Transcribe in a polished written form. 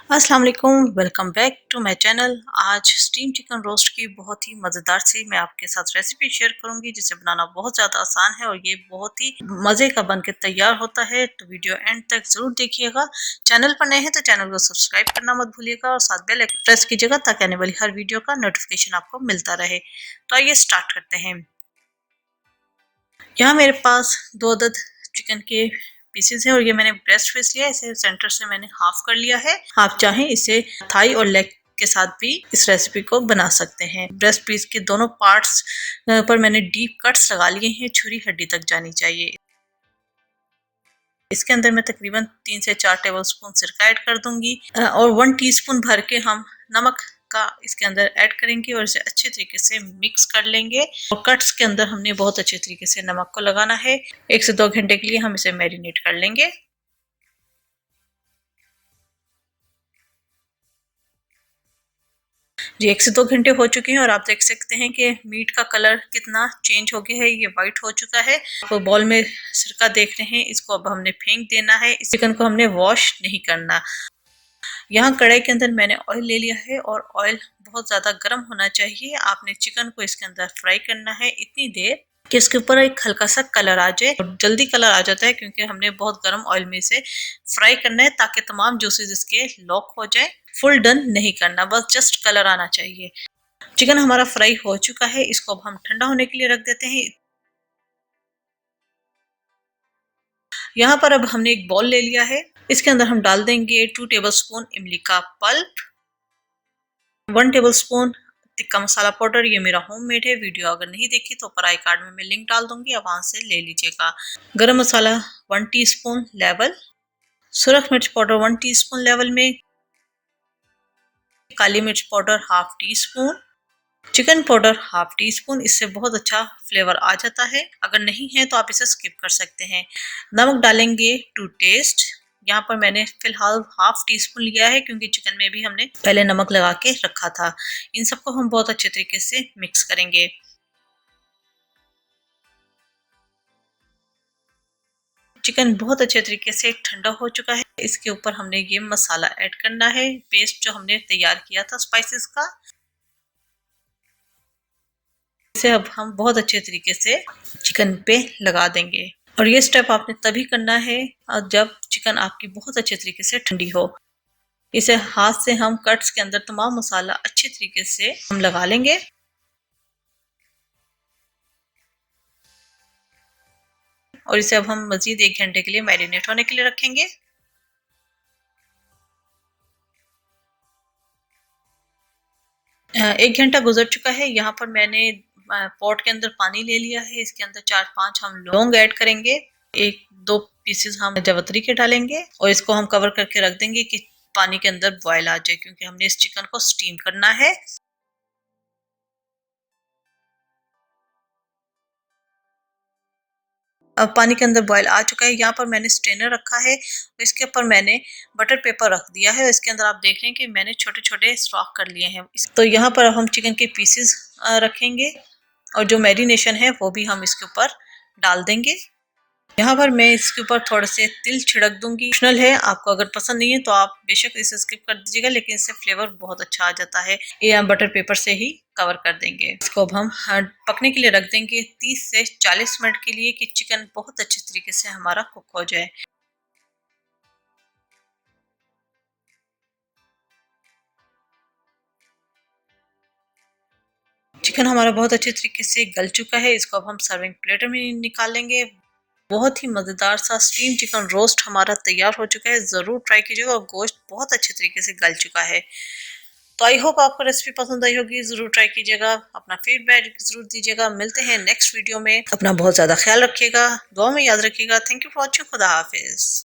अस्सलाम वालेकुम, welcome back to my channel. आज स्टीम चिकन रोस्ट की बहुत ही मज़ेदार सी मैं आपके साथ रेसिपी शेयर करूंगी, जिसे बनाना बहुत ज़्यादा आसान है और ये बहुत ही मज़े का बनके तैयार होता है। तो वीडियो एंड तक ज़रूर देखिएगा। चैनल पर नए हैं तो चैनल को सब्सक्राइब करना मत भूलिएगा और साथ बेल आइकन प्रेस कीजिएगा ताकि आने वाली हर वीडियो का नोटिफिकेशन आपको मिलता रहे। तो आइए स्टार्ट करते हैं। यहाँ मेरे पास 2 अदद चिकन के पीसेस है और ये मैंने ब्रेस्ट पीस लिया है। इसे सेंटर से मैंने हाफ कर लिया है। आप चाहें इसे थाई और लेग के साथ भी इस रेसिपी को बना सकते हैं। ब्रेस्ट पीस के दोनों पार्ट्स पर मैंने डीप कट्स लगा लिए हैं, छुरी हड्डी तक जानी चाहिए। इसके अंदर मैं तकरीबन 3 से 4 टेबलस्पून सिरका ऐड कर दूंगी और 1 टीस्पून भर के हम नमक का इसके अंदर ऐड करेंगे और इसे अच्छे तरीके से मिक्स कर लेंगे। और कट्स के अंदर हमने बहुत अच्छे तरीके से नमक को लगाना है। 1 से 2 घंटे के लिए हम इसे मैरिनेट कर लेंगे। जी 1 से 2 घंटे हो चुके हैं और आप देख सकते हैं कि मीट का कलर कितना चेंज हो गया है, ये वाइट हो चुका है। तो बॉल में सिरका देख रहे हैं, इसको अब हमने फेंक देना है। इस चिकन को हमने वॉश नहीं करना। यहाँ कढ़ाई के अंदर मैंने ऑयल ले लिया है और ऑयल बहुत ज़्यादा गर्म होना चाहिए। आपने चिकन को इसके अंदर फ्राई करना है इतनी देर कि इसके ऊपर एक हल्का सा कलर आ जाए। और जल्दी कलर आ जाता है क्योंकि हमने बहुत गर्म ऑयल में इसे फ्राई करना है ताकि तमाम जूसेस इसके लॉक हो जाए। फुल डन नहीं करना, बस जस्ट कलर आना चाहिए। चिकन हमारा फ्राई हो चुका है, इसको अब हम ठंडा होने के लिए रख देते हैं। यहाँ पर अब हमने एक बॉल ले लिया है। इसके अंदर हम डाल देंगे 2 टेबलस्पून इमली का pulp, 1 tablespoon tikka masala powder. ये मेरा होममेड है। वीडियो अगर नहीं देखी तो ऊपर आई कार्ड में मैं लिंक डाल दूंगी, आप वहां से ले लीजिएगा। गरम मसाला 1 टीस्पून लेवल, सुरख मिर्च पाउडर 1 टीस्पून लेवल में, काली मिर्च powder half tea spoon, chicken powder half tea spoon. इससे बहुत अच्छा फ्लेवर आ जाता है। अगर नहीं है तो आप इसे स्किप कर सकते हैं। नमक डालेंगे टू टेस्ट। यहाँ पर मैंने फिलहाल हाफ टी स्पून लिया है क्योंकि चिकन में भी हमने पहले नमक लगा के रखा था। इन सबको हम बहुत अच्छे तरीके से मिक्स करेंगे। चिकन बहुत अच्छे तरीके से ठंडा हो चुका है। इसके ऊपर हमने ये मसाला ऐड करना है, पेस्ट जो हमने तैयार किया था स्पाइसेस का। इसे अब हम बहुत अच्छे तरीके से चिकन पे लगा देंगे। और ये स्टेप आपने तभी करना है जब चिकन आपकी बहुत अच्छे तरीके से ठंडी हो। इसे हाथ से हम कट्स के अंदर तमाम मसाला अच्छे तरीके से हम लगा लेंगे। और इसे अब हम मजीद 1 घंटे के लिए मैरिनेट होने के लिए रखेंगे। 1 घंटा गुजर चुका है। यहाँ पर मैंने पॉट के अंदर पानी ले लिया है। इसके अंदर 4-5 हम लौंग ऐड करेंगे। 1-2 पीसेस हम जावित्री के डालेंगे और इसको हम कवर करके रख देंगे कि पानी के अंदर बॉयल आ जाए, क्योंकि हमने इस चिकन को स्टीम करना है। अब पानी के अंदर बॉयल आ चुका है। यहाँ पर मैंने स्ट्रेनर रखा है, इसके ऊपर मैंने बटर पेपर रख दिया है। इसके अंदर आप देख रहे हैं कि मैंने छोटे छोटे स्टॉक कर लिए हैं। तो यहाँ पर हम चिकन के पीसेस रखेंगे और जो मैरिनेशन है वो भी हम इसके ऊपर डाल देंगे। यहाँ पर मैं इसके ऊपर थोड़े से तिल छिड़क दूंगी। ऑप्शनल है, आपको अगर पसंद नहीं है तो आप बेशक इसे स्किप कर दीजिएगा, लेकिन इससे फ्लेवर बहुत अच्छा आ जाता है। ये हम बटर पेपर से ही कवर कर देंगे। इसको अब हम पकने के लिए रख देंगे 30 से 40 मिनट के लिए कि चिकन बहुत अच्छे तरीके से हमारा कुक हो जाए। चिकन हमारा बहुत अच्छे तरीके से गल चुका है। इसको अब हम सर्विंग प्लेट में निकाल लेंगे। बहुत ही मज़ेदार सा स्टीम चिकन रोस्ट हमारा तैयार हो चुका है। ज़रूर ट्राई कीजिएगा और गोश्त बहुत अच्छे तरीके से गल चुका है। तो आई होप आपको रेसिपी पसंद आई होगी। ज़रूर ट्राई कीजिएगा, अपना फीडबैक ज़रूर दीजिएगा। मिलते हैं नेक्स्ट वीडियो में। अपना बहुत ज़्यादा ख्याल रखिएगा, दुआ में याद रखिएगा। Thank you for watching. खुदा हाफिज़।